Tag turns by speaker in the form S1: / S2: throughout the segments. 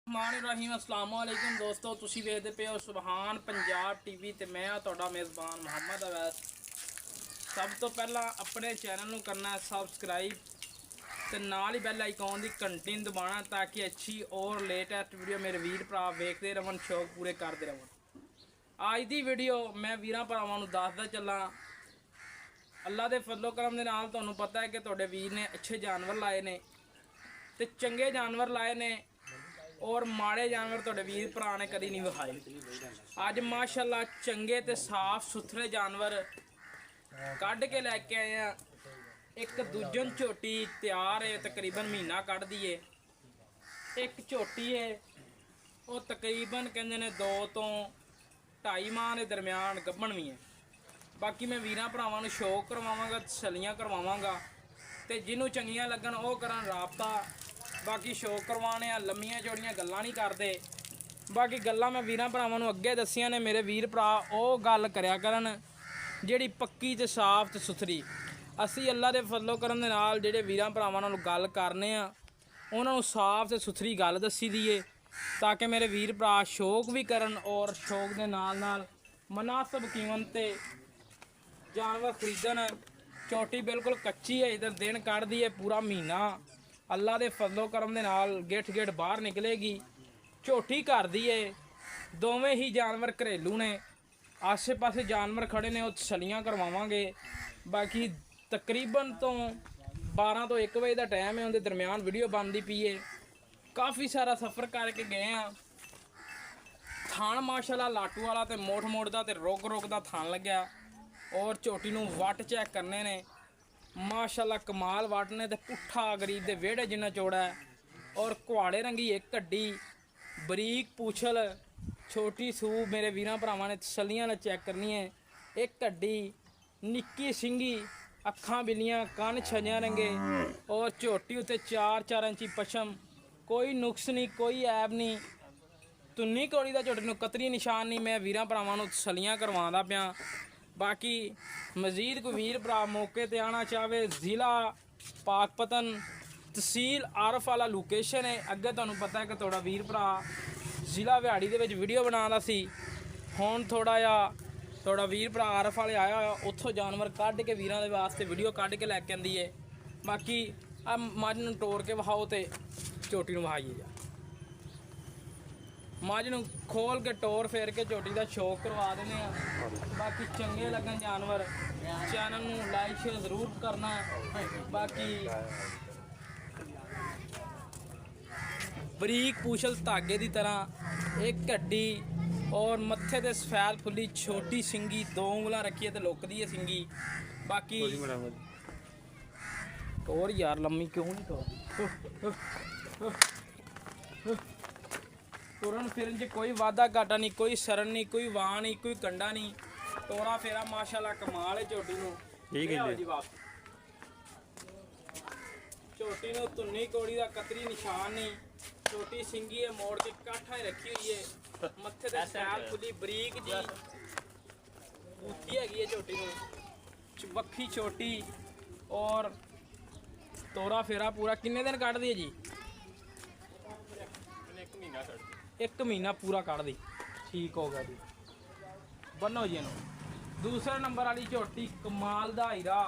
S1: रहीम अस्सलाम वालेकुम दोस्तों, तुसी वेखदे पे हो सुभान पंजाब टीवी ते मैं तुहाडा मेज़बान मुहम्मद अवैस। सब तो पहला अपने चैनल नूं करना सबसक्राइब ते नाल ही बैल आइकॉन दी घंटी नूं दबाना ताकि अच्छी और लेटेस्ट वीडियो मेरे वीर भरा वेखदे रहन, शौक पूरे करदे रहन। अज दी वीडियो मैं वीरां भरावां नूं दसदा चलां। अल्लाह दे फजलो करम दे नाल तुहानूं पता है कि तुहाडे वीर ने अच्छे जानवर लाए ने ते चंगे जानवर लाए ने और माड़े जानवर तुहाडे वीर भरा ने कदी नहीं विखाए। अज माशाअल्लाह चंगे ते साफ सुथरे जानवर कढ़ के लैके आए हैं। एक दूजन झोटी तैयार है, तकरीबन महीना कढ़ दी है। एक झोटी है वो तकरीबन कहते ने 2 तो 2.5 माह के दरम्यान गब्बन भी है। बाकी मैं वीरां भरावां नूं शौक करवावांगा, तसल्लियां करवावांगा ते जिन्हों चंगियां लगन वो करन राबता। बाकी शौक करवाने आ, लम्मियां चौड़ियां गल्लां नहीं करते। बाकी गल्लां मैं वीरां भरावां नूं अगे दसियां ने। मेरे वीर भरा वो गल करया करन जिहड़ी पक्की ते साफ ते सुथरी। असी अल्लाह दे फजलो करम दे नाल जिहड़े वीरां भरावां नाल गल करने आ उन्हां नूं साफ ते सुथरी गल दसी दी है ताकि मेरे वीर भरा शौक भी करन और शौक दे नाल नाल मुनासिब कीमत ते जानवर खरीदन। झोटी बिल्कुल कच्ची है, इधर दिन कढ़ दी है पूरा महीना। अल्लाह दे फजलो करम दे नाल गिठ गिठ बाहर निकलेगी। झोटी घर दी है, दोवें ही जानवर घरेलू ने। आसे पासे जानवर खड़े ने, वो तसल्लियां करवावांगे। बाकी तकरीबन तो 12 तो 1 बजे का टाइम है, उनके दरम्यान वीडियो बनती पई है। काफ़ी सारा सफ़र करके गए हैं। थान माशाल्लाह लाटू वाला तो मोठ मोठ का तो रुक रुक का थान लग्या और झोटी नूं वट चेक करने ने। माशाल्लाह कमाल वट ने ते पुट्ठा गरीब दे वेड़े जिन्ना चौड़ा है और कुहाड़े रंगी एक हड्डी, बरीक पूछल, छोटी सूह। मेरे वीरां भरावां ने तसल्लियां नाल चेक करनी है। एक हड्डी, निक्की सिंगी, अखां बिल्लियां, कन छजियां रंगे और झोटी उत्ते 4-4 इंची पछम। कोई नुक्स नहीं, कोई ऐब नहीं। तुन्नी कौड़ी दा झोटी नूं कतरी निशान नहीं। मैं वीरां भरावां नूं तसल्लियां करवांदा पिया। बाकी मजीद कोई वीर भरा मौके ते आना चाहे, ज़िला पाकपतन, तहसील आरफ वाला लोकेशन है। अगे तुहानूं पता है कि थोड़ा वीर भरा ज़िला व्याड़ी दे विच वीडियो बनादा सी। हुण थोड़ा जिहा थोड़ा वीर भरा आरफ वाले आया होया, उत्थों जानवर कढ़ के वीरां दे वास्ते वीडियो कढ़ के लैके आंदी है। बाकी आ मझ नूं टोर के वहाओ ते झोटी नूं वहाईए जा। मझ नूं खोल के टोर फेर के झोटी का शौक करवा देने। बाकी चंगे लगन जानवर चैनल नूं लाइक शेयर जरूर करना। बाकी बरीक पूछल धागे की तरह, एक हड्डी और मत्थे ते सफैद फुली, छोटी सिंगी, 2 उंगलां रखी है तो लुकदी है सिंगी। बाकी टोर यार लम्मी क्यों नहीं टोर तुरन फिरन च कोई वाधा घाटा नहीं, कोई सरन नहीं, कोई वाह नहीं, कोई कंडा नहीं। टोरा फेरा माशाल्लाह कमाल है झोटी नूं। ठीक है जी वापस झोटी नूं तुन्नी कौड़ी का कतरी निशान नहीं। छोटी सिंगी है, मोड़ के काठा ही रखी हुई है। मत्थे ते सैल फुली बरीक जी बूथी हैगी है झोटी नूं, वक्खी छोटी और तोरा फेरा पूरा। किन्ने दिन कढ़ दी है जी? 1 महीना पूरा कढ़ दी। ठीक हो गया जी, बनो जी इन्हूं। दूसरे नंबर वाली झोटी कमाल दा हीरा,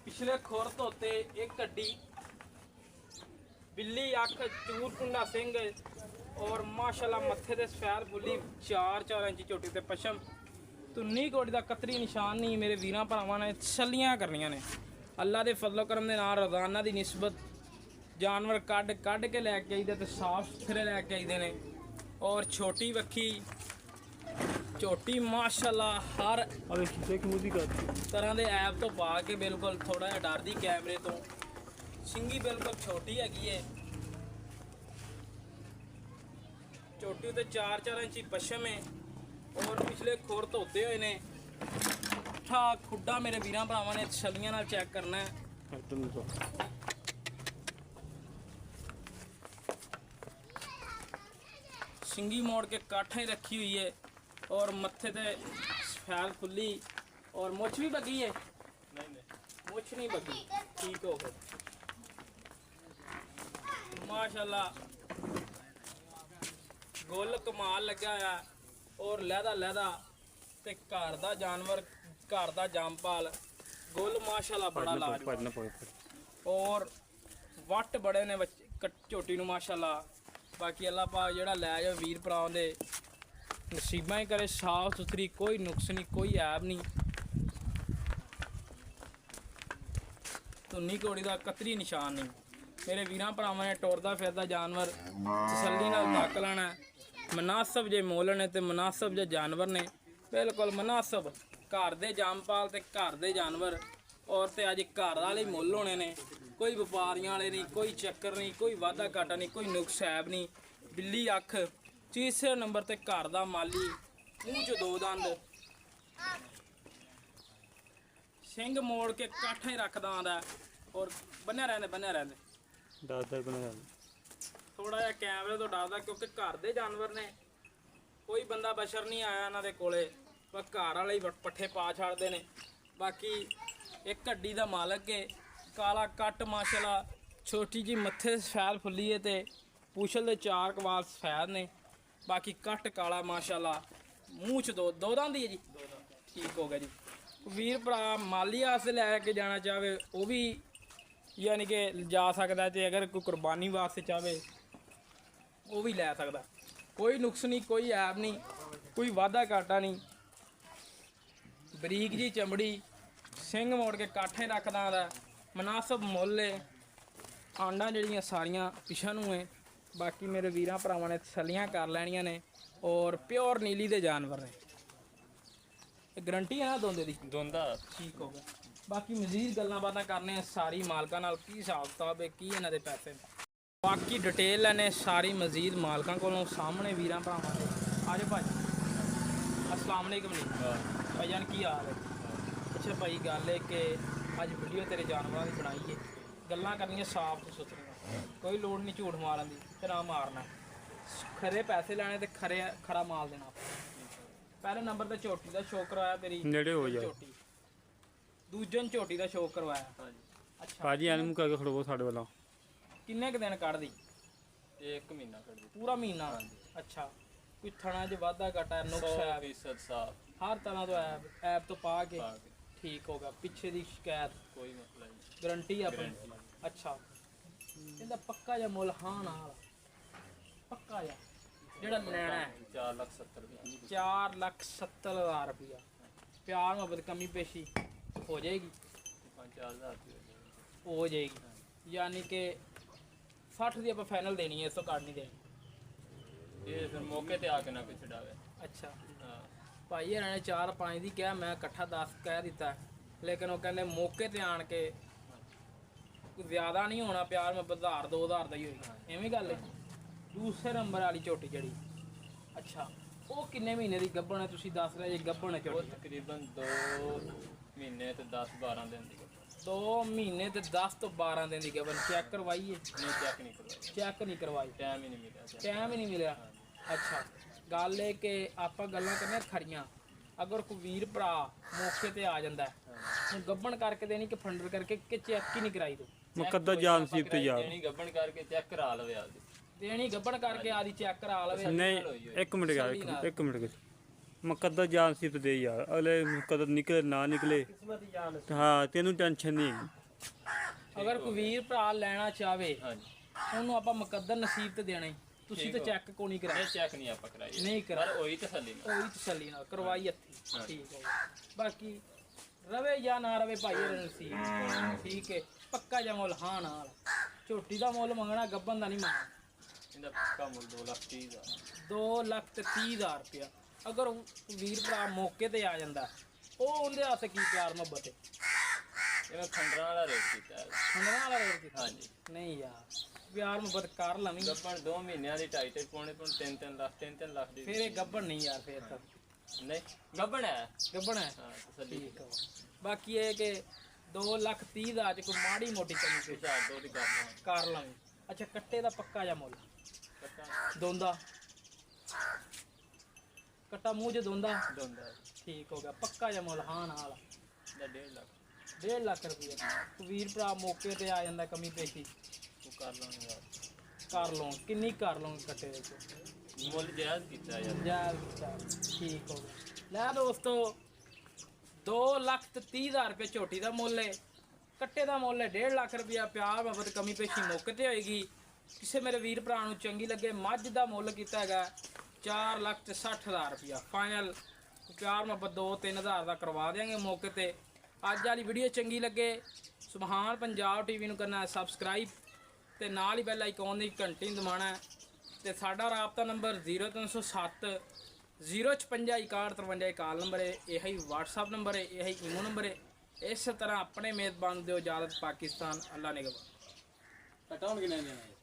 S1: पिछले खुर धोते, एक हड्डी, बिल्ली अख, चूर कुंडा सिंह और माशाल्लाह मत्थे ते सफैद फुली, 4-4 इंची झोटी ते पछम। तुन्नी कोड़ी दा कतरी निशान नहीं। मेरे वीरां भरावां ने तसल्लियां करनियां ने। अल्लाह दे फजलो करम दे नाल रोज़ाना दी निस्बत जानवर कढ़ के लैके आईदे ते साफ सुथरे लैके आईदे ने। और छोटी वक्खी झोटी माशाल्लाह हर तरह के ऐप तो पा के बिल्कुल थोड़ा जिहा डरदी कैमरे तो। सिंगी बिल्कुल छोटी हैगी है। झोटी उत्ते 4-4 इंची पछम है और पिछले खुर धोते हुए ने। पुट्ठा खुड्डा मेरे वीरां भरावां ने तसल्लियां नाल चेक करना है। सिंगी मोड़ के काठा ही रखी हुई है और मत्थे ते सफैद फुली और मुछ भी बगी है। मुछ नहीं बगी, ठीक हो गया माशाल्लाह। ਗੁੱਲ ਕਮਾਲ ਲੱਗਿਆ ਆ ਔਰ ਲਹਿਦਾ ਤੇ ਘਰ ਦਾ ਜਾਨਵਰ, ਘਰ ਦਾ ਜੰਮਪਾਲ ਗੁੱਲ ਮਾਸ਼ਾਅੱਲਾ ਬੜਾ ਲਾਜਵਾਬ ਔਰ ਵੱਟ ਬੜੇ ਨੇ ਝੋਟੀ ਨੂੰ ਮਾਸ਼ਾਅੱਲਾ। ਬਾਕੀ ਅੱਲਾ ਪਾਕ ਜਿਹੜਾ ਲੈ ਜਾ ਵੀਰ ਭਰਾਵਾਂ ਦੇ ਨਸੀਬਾਂ ਹੀ ਕਰੇ ਸਾਫ ਸੁਥਰੀ, ਕੋਈ ਨੁਕਸ ਨਹੀਂ, ਕੋਈ ਐਬ ਨਹੀਂ। ਧੁੰਨੀ ਘੋੜੀ ਦਾ ਕਤਰੀ ਨਿਸ਼ਾਨ ਨਹੀਂ। ਮੇਰੇ ਵੀਰਾਂ ਭਰਾਵਾਂ ਨੇ ਟੁਰਦਾ ਫਿਰਦਾ ਜਾਨਵਰ ਤਸੱਲੀ ਨਾਲ ਤੱਕ ਲੈਣਾ। ਮੁਨਾਸਬ ਜੇ ਮੁੱਲ ਨੇ ਤੇ ਮੁਨਾਸਬ ਜੇ ਜਾਨਵਰ ਨੇ, ਬਿਲਕੁਲ ਮੁਨਾਸਬ। ਘਰ ਦੇ ਜੰਮਪਾਲ ਤੇ ਘਰ ਦੇ ਜਾਨਵਰ ਔਰ ਤੇ ਅੱਜ ਘਰ ਵਾਲੇ ਮੁੱਲ ਹੋਣੇ ਨੇ। ਕੋਈ ਵਪਾਰੀਆਂ ਵਾਲੇ ਨਹੀਂ, ਕੋਈ ਚੱਕਰ ਨਹੀਂ, ਕੋਈ ਵਾਧਾ ਘਾਟਾ ਨਹੀਂ, ਕੋਈ ਨੁਕਸ ਐਬ ਨਹੀਂ। ਬਿੱਲੀ ਅੱਖ, ਤੀਸਰੇ ਨੰਬਰ ਤੇ ਘਰ ਦਾ ਮਾਲੀ, ਮੂੰਹ 'ਚ 2 ਦੰਦ, ਸਿੰਘ ਮੋੜ ਕੇ ਕਾਠਾਂ ਹੀ ਰੱਖਦਾ ਆਂਦਾ ਔਰ ਬੰਨਿਆ ਰਹਿੰਦੇ ਥੋੜਾ ਜਿਹਾ ਕੈਮਰੇ ਤੋਂ ਡਰਦਾ ਕਿਉਂਕਿ ਘਰ ਦੇ ਜਾਨਵਰ ਨੇ। ਕੋਈ ਬੰਦਾ ਬਸ਼ਰ ਨਹੀਂ ਆਇਆ ਇਹਨਾਂ ਦੇ ਕੋਲੇ, ਪਰ ਘਰ ਵਾਲੇ ਹੀ ਪੱਠੇ ਪਾ ਛੱਡਦੇ ਨੇ। ਬਾਕੀ ਇੱਕ ਹੱਡੀ ਦਾ ਮਾਲਕ ਏ, ਕਾਲਾ ਕੱਟ ਮਾਸ਼ਾਅੱਲਾ, ਛੋਟੀ ਜੀ ਮੱਥੇ ਸਫੈਦ ਫੁੱਲੀ ਏ ਤੇ ਪੂਛਲ ਦੇ 4 ਕਵਾਲ ਸਫੈਦ ਨੇ। ਬਾਕੀ ਕੱਟ ਕਾਲਾ ਮਾਸ਼ਾਅੱਲਾ, ਮੂੰਹ 'ਚ 2 ਦੰਦ ਹੀ ਹੈ ਜੀ। ਠੀਕ ਹੋ ਗਿਆ ਜੀ। ਵੀਰ ਭਰਾ ਮਾਲੀ ਵਾਸਤੇ ਲੈ ਕੇ ਜਾਣਾ ਚਾਹਵੇ ਉਹ ਵੀ ਯਾਨੀ ਕਿ ਜਾ ਸਕਦਾ, ਤੇ ਅਗਰ ਕੋਈ ਕੁਰਬਾਨੀ ਵਾਸਤੇ ਚਾਹਵੇ ਉਹ ਵੀ ਲੈ ਸਕਦਾ। ਕੋਈ ਨੁਕਸ ਨਹੀਂ, ਕੋਈ ਐਬ ਨਹੀਂ, ਕੋਈ ਵਾਧਾ ਘਾਟਾ ਨਹੀਂ। ਬਰੀਕ ਜੀ ਚਮੜੀ, ਸਿੰਘ ਮੋੜ ਕੇ ਕਾਠੇ ਰੱਖਦਾ ਦਾ, ਮੁਨਾਸਬ ਮੁੱਲ ਏ। ਆਂਡਾਂ ਜਿਹੜੀਆਂ ਸਾਰੀਆਂ ਪਿਛਾਂ ਨੂੰ ਏ। ਬਾਕੀ ਮੇਰੇ ਵੀਰਾਂ ਭਰਾਵਾਂ ਨੇ ਤਸੱਲੀਆਂ ਕਰ ਲੈਣੀਆਂ ਨੇ ਔਰ ਪਿਓਰ ਨੀਲੀ ਦੇ ਜਾਨਵਰ ਨੇ। ਗਰੰਟੀ ਹੈ ਨਾ ਦੋਂਦੇ ਦੀ? ਦੋਂਦਾ। ਠੀਕ ਹੋ ਗਿਆ। ਬਾਕੀ ਮਜ਼ੀਦ ਗੱਲਾਂ ਬਾਤਾਂ ਕਰਨੇ ਆ ਸਾਰੀ ਮਾਲਕਾਂ ਨਾਲ, ਕੀ ਹਿਸਾਬ ਕਿਤਾਬ ਹੈ, ਕੀ ਇਹਨਾਂ ਦੇ ਪੈਸੇ। ਬਾਕੀ ਡਿਟੇਲ ਲੈਣੇ ਸਾਰੀ ਮਜ਼ੀਦ ਮਾਲਕਾਂ ਕੋਲੋਂ ਸਾਹਮਣੇ ਵੀਰਾਂ ਭਰਾਵਾਂ ਦੇ। ਆ ਜਾਓ ਭਾਜੀ। अस्सलाम वालेकुम जी भाईजान, की हाल है? अच्छा भाई, गल है कि अज वीडियो तेरे जानवरों की बनाई है, गल्लां करनियां साफ सुथरियां, कोई लोड़ नहीं झूठ मारन दी ते ना मारना। खरे पैसे लैने ते खरा माल देना। पहले नंबर ते झोटी का शो करवाया तेरी नेड़े हो जाए, झोटी दूजे ने झोटी का शो करवाया। अच्छा भाजी एनू करके खड़ो साडे वाला किन्ने क दिन कढ़ दी? 1 महीना कढ़ दी। पूरा महीना? अच्छा, कोई थणा च वाधा घाटा नुक्स हर तरह तो ऐप तो पा के ठीक होगा। पिछे की शिकायत कोई मतलब नहीं, गारंटी अपनी। अच्छा, इहदा पक्का जा मुल? हाँ ना पक्का जा जेड़ा लेना है 4,70,000 रुपया। प्यार मोहब्बत कमी पेशी हो जाएगी? 5-4,000 हो जाएगी, यानी कि 60 की आप फाइनल देनी है, इस तो घट नहीं देनी। ये फिर मौके ते आके ना कोई छड़ावे। अच्छा हाँ भाई हरां ने 4-5 दी कहा, मैं इकट्ठा 10 कह दिता, लेकिन वो कहते मौके ते आन के ज़्यादा नहीं होना, प्यार में 1,000-2,000 का ही होगा, इवें गल है। दूसरे नंबर वाली झोटी जड़ी, अच्छा वो किन्ने महीने की गब्बन है? तुसीं दस रहे जी गब्बन है झोटी? तकरीबन 2 महीने ते 10-12 दिन की। 2 महीने ते 10 तो 12 दिन की गब्बन। चेक करवाई है? नहीं चेक नहीं करवाई। चेक नहीं करवाई, टाइम ही नहीं मिला। टाइम ही नहीं मिला। अच्छा, गल है कि आप गल्लां करने खरियां। अगर कोई वीर भरा मौके ते आ जाता है, गब्बन करके देनी कि फंडर करके कि चेक ही नहीं कराई? दो मुकद्दर जान नसीब ते यार देनी, गब्बन करके चेक करा लवे आदी देनी, गब्बन करके आदी चेक करा लवे। नहीं एक मिनट यार, एक मिनट मुकद्दर जान नसीब ते दे यार, अगले मुकद्दर निकले ना निकले, हाँ तेनू टेंशन नहीं। अगर कोई वीर भरा लेना चाहे ਉਹਨੂੰ ਆਪਾਂ ਮੁਕੱਦਰ ਨਸੀਬ ਤੇ ਦੇਣਾ। ਤੁਸੀਂ ਤਾਂ ਚੈੱਕ ਕੋ ਨਹੀਂ ਕਰਾਇਆ? ਚੈੱਕ ਨਹੀਂ ਆਪਾਂ ਕਰਾਇਆ, ਨਹੀਂ ਕਰਾਇਆ, ਪਰ ਉਹੀ ਤਸੱਲੀ ਨਾਲ ਕਰਵਾਈ ਹੱਥੀ। ਠੀਕ ਹੈ, ਬਾਕੀ ਰਵੇ ਜਾਂ ਨਾ ਰਵੇ ਭਾਈ ਨਸੀਬ। ਠੀਕ ਹੈ, ਪੱਕਾ ਜਾਂ ਮੁੱਲ? ਹਾਂ ਨਾਲ। ਝੋਟੀ ਦਾ ਮੁੱਲ ਮੰਗਣਾ, ਗੱਬਨ ਦਾ ਨਹੀਂ ਮੰਗਣਾ। ਇਹਦਾ ਪੱਕਾ ਮੁੱਲ 2,30,000 ਰੁਪਇਆ। ਅਗਰ ਵੀਰ ਭਰਾ ਮੌਕੇ ਤੇ ਆ ਜਾਂਦਾ, ਉਹ ਉਹਦੇ ਵਾਸਤੇ ਕੀ ਪਿਆਰ ਮੁਹੱਬਤ ਹੈ? ਇਹ ਖੰਡਰਾਂ ਵਾਲਾ ਰੇਟ ਕੀਤਾ ਹੈ। ਖੰਡਰਾਂ ਵਾਲਾ ਰੇਟ ਕੀਤਾ? ਹਾਂਜੀ। ਨਹੀਂ ਯਾਰ प्यार मुहब्बत कर लवी। गब्बन 2 महीनों की 2.5 पौने 3-3 लाख दी। फिर गब्बन नहीं यार, फिर तो नहीं गब्बन है, गब्बन है। हाँ ठीक है। बाकी ये कि 2,30,000 कोई माड़ी मोटी कमी कर लवी। अच्छा, कट्टे का पक्का जा मुल? दोंदा कट्टा मूँह च दोंदा? ठीक हो गया, पक्का जा मुल? हाँ नाल 1.5 लाख रुपया। वीर भरा मौके ते आ जाता, कमी पेशी कर लांगे यार। ਕਰ ਲਓ ਕਿੰਨੀ ਕਰ ਲਓਗੇ ਕੱਟੇ ਦੇ ਵਿੱਚ?
S2: ਮੁੱਲ ਜਾਇਜ਼ ਕੀਤਾ ਯਾਰ।
S1: ਠੀਕ ਹੋ ਗਿਆ। ਲੈ ਦੋਸਤੋ 2,30,000 ਰੁਪਏ ਝੋਟੀ ਦਾ ਮੁੱਲ ਹੈ। ਕੱਟੇ ਦਾ ਮੁੱਲ ਹੈ 1.5 ਲੱਖ ਰੁਪਇਆ। ਪਿਆਰ ਮੁਹੱਬਤ ਕਮੀ ਪੇਸ਼ੀ ਮੌਕੇ ਤੇ ਹੋਏਗੀ। ਕਿਸੇ ਮੇਰੇ ਵੀਰ ਭਰਾ ਨੂੰ ਚੰਗੀ ਲੱਗੇ ਮੱਝ ਦਾ ਮੁੱਲ ਕੀਤਾ ਹੈਗਾ 4,60,000 ਰੁਪਇਆ ਫਾਈਨਲ। ਪਿਆਰ ਮੁਹੱਬਤ 2-3 ਹਜ਼ਾਰ ਦਾ ਕਰਵਾ ਦੇਵਾਂਗੇ ਮੌਕੇ ਤੇ। ਅੱਜ ਵਾਲੀ ਵੀਡੀਓ ਚੰਗੀ ਲੱਗੇ ਸੁਭਾਨ ਪੰਜਾਬ ਟੀਵੀ ਨੂੰ ਕਰਨਾ ਸਬਸਕ੍ਰਾਈਬ ਤੇ ਨਾਲ ਹੀ ਬੈਲ ਆਈਕਨ ਦੀ ਘੰਟੀ ਨੂੰ ਦਬਾਉਣਾ ਹੈ। ਤੇ ਸਾਡਾ ਰਾਬਤਾ ਨੰਬਰ 0307 056 6153 ਕਾਲ ਨੰਬਰ ਹੈ। ਇਹ ਹੀ WhatsApp ਨੰਬਰ ਹੈ, ਇਹ ਹੀ ਈਮੋ ਨੰਬਰ ਹੈ। ਇਸ ਤਰ੍ਹਾਂ ਆਪਣੇ ਮੇਜ਼ਬਾਨ ਦਿਓ ਇਜਾਜ਼ਤ। ਪਾਕਿਸਤਾਨ ਅੱਲਾ ਨਿਗਹਬਾਨ।
S2: ਕਟਾਉਣ ਕਿੰਨੇ ਦੇਣਾ?